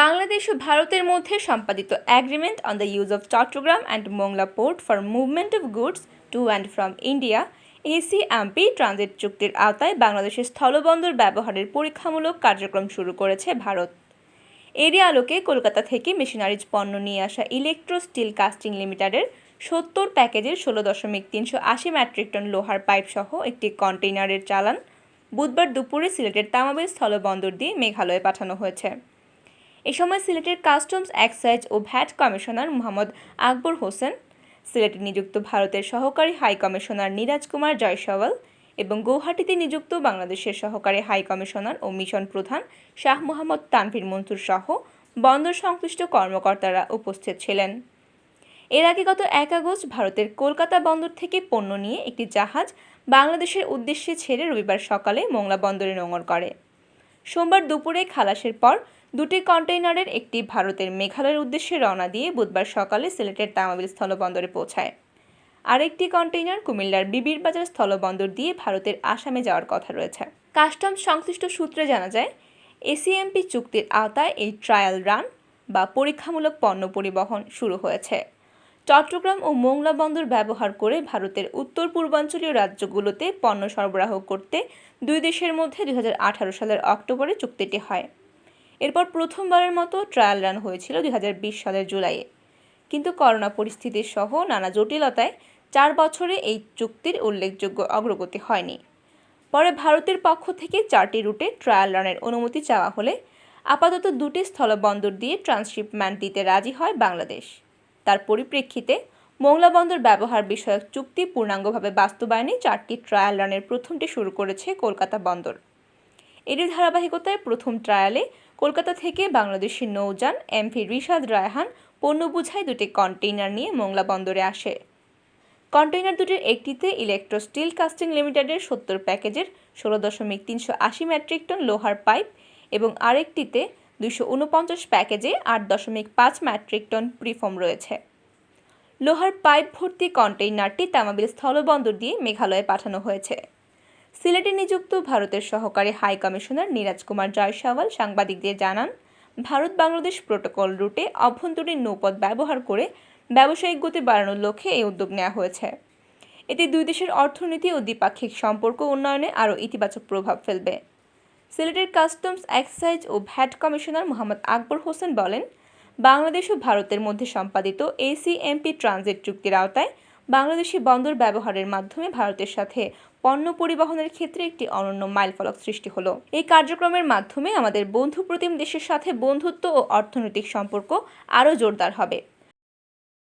বাংলাদেশ ও ভারতের মধ্যে সম্পাদিত agreement on the use of Chattogram and Mongla port for movement of goods to and from India ACMP transit চুক্তির আওতায় বাংলাদেশের স্থলবন্দর ব্যবহারের পরীক্ষামূলক কার্যক্রম শুরু করেছে ভারত। এরই আলোকে কলকাতা থেকে মেশিনারিজ পণ্য নিয়ে আসা ইলেকট্রো স্টিল কাস্টিং লিমিটেডের ৭০ প্যাকেজের ১৬.৩৮০ মেট্রিক টন লোহার পাইপ সহ একটি কন্টেইনারের চালান বুধবার দুপুরে সিলেটের তামাবিল স্থলবন্দর দিয়ে মেঘালয়ে পাঠানো হয়েছে। এ সময় সিলেটের কাস্টমস এক্সাইজ ও ভ্যাট কমিশনার মোহাম্মদ আকবর হোসেন, সিলেটে নিযুক্ত ভারতের সহকারী হাই কমিশনার নীরাজ কুমার জয়সওয়াল এবং গৌহাটিতে নিযুক্ত বাংলাদেশের সহকারী হাই কমিশনার ও মিশন প্রধান শাহ মোহাম্মদ তানভীর মনসুর সহ বন্দর সংশ্লিষ্ট কর্মকর্তারা উপস্থিত ছিলেন। এর আগে গত ১ আগস্ট ভারতের কলকাতা বন্দর থেকে পণ্য নিয়ে একটি জাহাজ বাংলাদেশের উদ্দেশ্যে ছেড়ে রবিবার সকালে মোংলা বন্দরে নোঙর করে। সোমবার দুপুরে খালাসের পর দুটি কন্টেইনারের একটি ভারতের মেঘালয়ের উদ্দেশ্যে রওনা দিয়ে বুধবার সকালে সিলেটের তামাবিল স্থলবন্দরে পৌঁছায়। আরেকটি কন্টেইনার কুমিল্লার বিবিরবাজার স্থলবন্দর দিয়ে ভারতের আসামে যাওয়ার কথা রয়েছে। কাস্টমস সংশ্লিষ্ট সূত্রে জানা যায়, এসিএমপি চুক্তির আওতায় এই ট্রায়াল রান বা পরীক্ষামূলক পণ্য পরিবহন শুরু হয়েছে। চট্টগ্রাম ও মোংলা বন্দর ব্যবহার করে ভারতের উত্তর পূর্বাঞ্চলীয় রাজ্যগুলোতে পণ্য সরবরাহ করতে দুই দেশের মধ্যে ২০১৮ সালের অক্টোবরে চুক্তিটি হয়। এরপর প্রথমবারের মতো ট্রায়াল রান হয়েছিল ২০২০ সালের জুলাইয়ে, কিন্তু করোনা পরিস্থিতি সহ নানা জটিলতায় ৪ বছরে এই চুক্তির উল্লেখযোগ্য অগ্রগতি হয়নি। পরে ভারতের পক্ষ থেকে ৪টি রুটে ট্রায়াল রানের অনুমতি চাওয়া হলে আপাতত দুটি স্থলবন্দর দিয়ে ট্রান্সশিপমেন্ট দিতে রাজি হয় বাংলাদেশ। তার পরিপ্রেক্ষিতে মোংলা বন্দর ব্যবহার বিষয়ক চুক্তি পূর্ণাঙ্গভাবে বাস্তবায়নে ৪টি ট্রায়াল রানের প্রথমটি শুরু করেছে কলকাতা বন্দর। এরই ধারাবাহিকতায় প্রথম ট্রায়ালে কলকাতা থেকে বাংলাদেশি নৌযান এমভি রিশাদ রায়হান পণ্য বোঝাই দুটি কন্টেইনার নিয়ে মোংলা বন্দরে আসে। কন্টেইনার দুটির একটিতে ইলেকট্রো স্টিল কাস্টিং লিমিটেডের ৭০ প্যাকেজের ১৬.৩৮০ মেট্রিক টন লোহার পাইপ এবং আরেকটিতে ২৪৯ প্যাকেজে ৮.৫ মেট্রিক টন প্রিফোম রয়েছে। লোহার পাইপ ভর্তি কন্টেইনারটি তামাবিল স্থলবন্দর দিয়ে মেঘালয়ে পাঠানো হয়েছে। সিলেটে নিযুক্ত ভারতের সহকারী হাই কমিশনার নীরাজ কুমার জয়সওয়াল সাংবাদিকদের জানান, ভারত বাংলাদেশ প্রোটোকল রুটে অভ্যন্তরীণ নৌপথ ব্যবহার করে ব্যবসায়িক গতি বাড়ানোর লক্ষ্যে এই উদ্যোগ নেওয়া হয়েছে। এতে দুই দেশের অর্থনীতি ও দ্বিপাক্ষিক সম্পর্ক উন্নয়নে আরও ইতিবাচক প্রভাব ফেলবে। সিলেটের কাস্টমস এক্সাইজ ও ভ্যাট কমিশনার মোহাম্মদ আকবর হোসেন বলেন, বাংলাদেশ ও ভারতের মধ্যে সম্পাদিত এসিএমপি ট্রানজিট চুক্তির আওতায় বাংলাদেশি বন্দর ব্যবহারের মাধ্যমে ভারতের সাথে পণ্য পরিবহনের ক্ষেত্রে একটি অনন্য মাইলফলক সৃষ্টি হলো। এই কার্যক্রমের মাধ্যমে আমাদের বন্ধুপ্রতিম দেশের সাথে বন্ধুত্ব ও অর্থনৈতিক সম্পর্ক আরও জোরদার হবে।